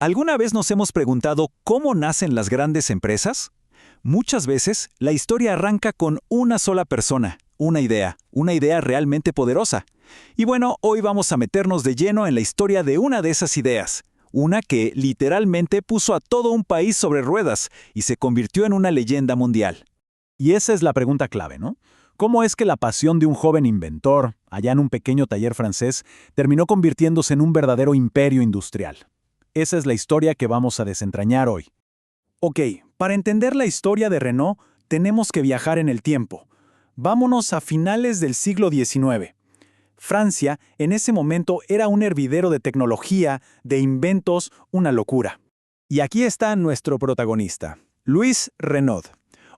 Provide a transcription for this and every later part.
¿Alguna vez nos hemos preguntado cómo nacen las grandes empresas? Muchas veces, la historia arranca con una sola persona, una idea realmente poderosa. Y bueno, hoy vamos a meternos de lleno en la historia de una de esas ideas, una que literalmente puso a todo un país sobre ruedas y se convirtió en una leyenda mundial. Y esa es la pregunta clave, ¿no? ¿Cómo es que la pasión de un joven inventor, allá en un pequeño taller francés, terminó convirtiéndose en un verdadero imperio industrial? Esa es la historia que vamos a desentrañar hoy. Ok, para entender la historia de Renault, tenemos que viajar en el tiempo. Vámonos a finales del siglo XIX. Francia, en ese momento, era un hervidero de tecnología, de inventos, una locura. Y aquí está nuestro protagonista, Louis Renault.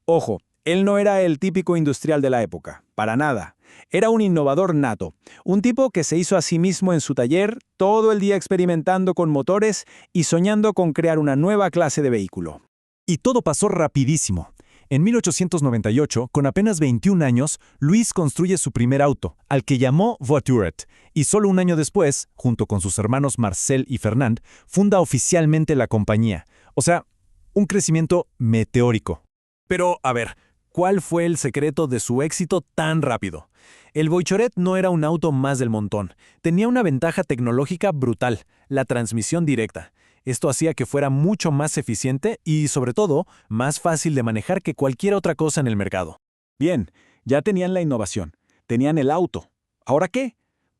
Ojo, él no era el típico industrial de la época, para nada. Era un innovador nato, un tipo que se hizo a sí mismo en su taller, todo el día experimentando con motores y soñando con crear una nueva clase de vehículo. Y todo pasó rapidísimo. En 1898, con apenas 21 años, Louis construye su primer auto, al que llamó Voiturette, y solo un año después, junto con sus hermanos Marcel y Fernand, funda oficialmente la compañía. O sea, un crecimiento meteórico. Pero, a ver, ¿cuál fue el secreto de su éxito tan rápido? El Voiturette no era un auto más del montón. Tenía una ventaja tecnológica brutal, la transmisión directa. Esto hacía que fuera mucho más eficiente y, sobre todo, más fácil de manejar que cualquier otra cosa en el mercado. Bien, ya tenían la innovación, tenían el auto. ¿Ahora qué?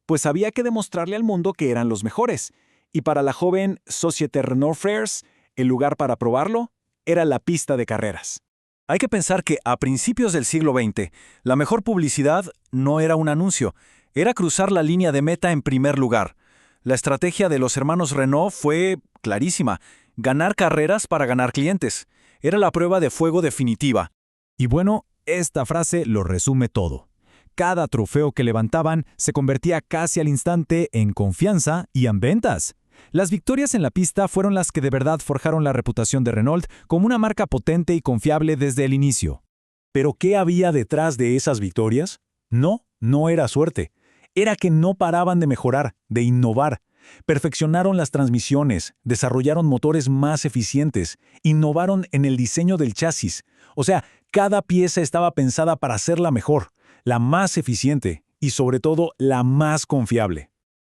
Pues había que demostrarle al mundo que eran los mejores. Y para la joven Société Renault Frères, el lugar para probarlo era la pista de carreras. Hay que pensar que a principios del siglo XX, la mejor publicidad no era un anuncio, era cruzar la línea de meta en primer lugar. La estrategia de los hermanos Renault fue clarísima: ganar carreras para ganar clientes. Era la prueba de fuego definitiva. Y bueno, esta frase lo resume todo. Cada trofeo que levantaban se convertía casi al instante en confianza y en ventas. Las victorias en la pista fueron las que de verdad forjaron la reputación de Renault como una marca potente y confiable desde el inicio. ¿Pero qué había detrás de esas victorias? No era suerte. Era que no paraban de mejorar, de innovar. Perfeccionaron las transmisiones, desarrollaron motores más eficientes, innovaron en el diseño del chasis. O sea, cada pieza estaba pensada para ser la mejor, la más eficiente y sobre todo la más confiable.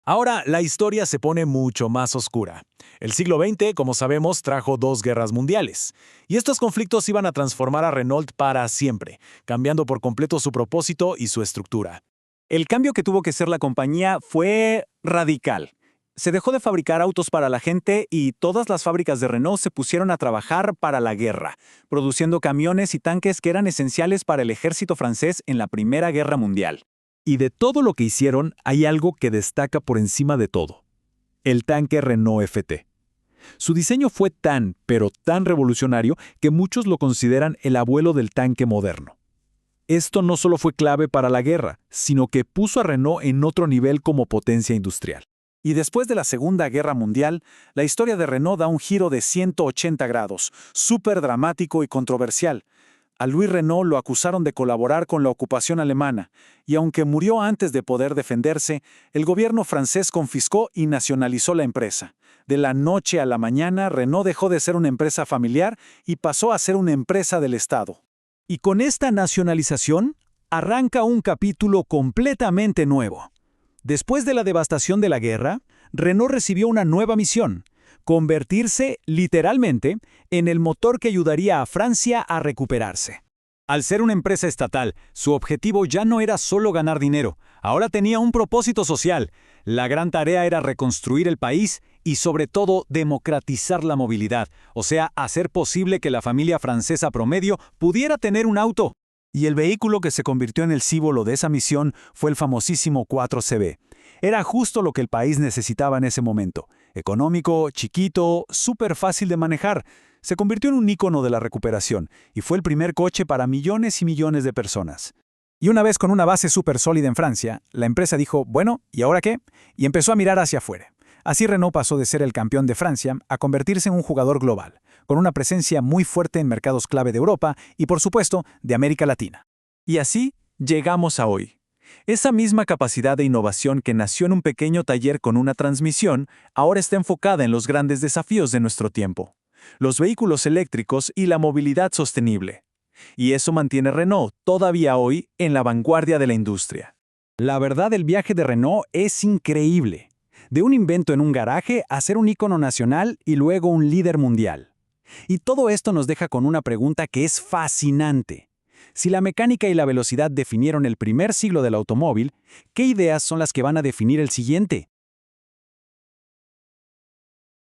Ahora la historia se pone mucho más oscura. El siglo XX, como sabemos, trajo 2 guerras mundiales. Y estos conflictos iban a transformar a Renault para siempre, cambiando por completo su propósito y su estructura. El cambio que tuvo que hacer la compañía fue radical. Se dejó de fabricar autos para la gente y todas las fábricas de Renault se pusieron a trabajar para la guerra, produciendo camiones y tanques que eran esenciales para el ejército francés en la Primera Guerra Mundial. Y de todo lo que hicieron, hay algo que destaca por encima de todo: el tanque Renault FT. Su diseño fue tan, pero tan revolucionario que muchos lo consideran el abuelo del tanque moderno. Esto no solo fue clave para la guerra, sino que puso a Renault en otro nivel como potencia industrial. Y después de la Segunda Guerra Mundial, la historia de Renault da un giro de 180 grados, súper dramático y controversial. A Louis Renault lo acusaron de colaborar con la ocupación alemana, y aunque murió antes de poder defenderse, el gobierno francés confiscó y nacionalizó la empresa. De la noche a la mañana, Renault dejó de ser una empresa familiar y pasó a ser una empresa del Estado. Y con esta nacionalización, arranca un capítulo completamente nuevo. Después de la devastación de la guerra, Renault recibió una nueva misión: convertirse, literalmente, en el motor que ayudaría a Francia a recuperarse. Al ser una empresa estatal, su objetivo ya no era solo ganar dinero, ahora tenía un propósito social. La gran tarea era reconstruir el país y, sobre todo, democratizar la movilidad, o sea, hacer posible que la familia francesa promedio pudiera tener un auto. Y el vehículo que se convirtió en el símbolo de esa misión fue el famosísimo 4CV. Era justo lo que el país necesitaba en ese momento: económico, chiquito, súper fácil de manejar. Se convirtió en un ícono de la recuperación y fue el primer coche para millones y millones de personas. Y una vez con una base súper sólida en Francia, la empresa dijo: bueno, ¿y ahora qué? Y empezó a mirar hacia afuera. Así Renault pasó de ser el campeón de Francia a convertirse en un jugador global, con una presencia muy fuerte en mercados clave de Europa y, por supuesto, de América Latina. Y así llegamos a hoy. Esa misma capacidad de innovación que nació en un pequeño taller con una transmisión, ahora está enfocada en los grandes desafíos de nuestro tiempo: los vehículos eléctricos y la movilidad sostenible. Y eso mantiene Renault todavía hoy en la vanguardia de la industria. La verdad, el viaje de Renault es increíble. De un invento en un garaje a ser un ícono nacional y luego un líder mundial. Y todo esto nos deja con una pregunta que es fascinante. Si la mecánica y la velocidad definieron el primer siglo del automóvil, ¿qué ideas son las que van a definir el siguiente?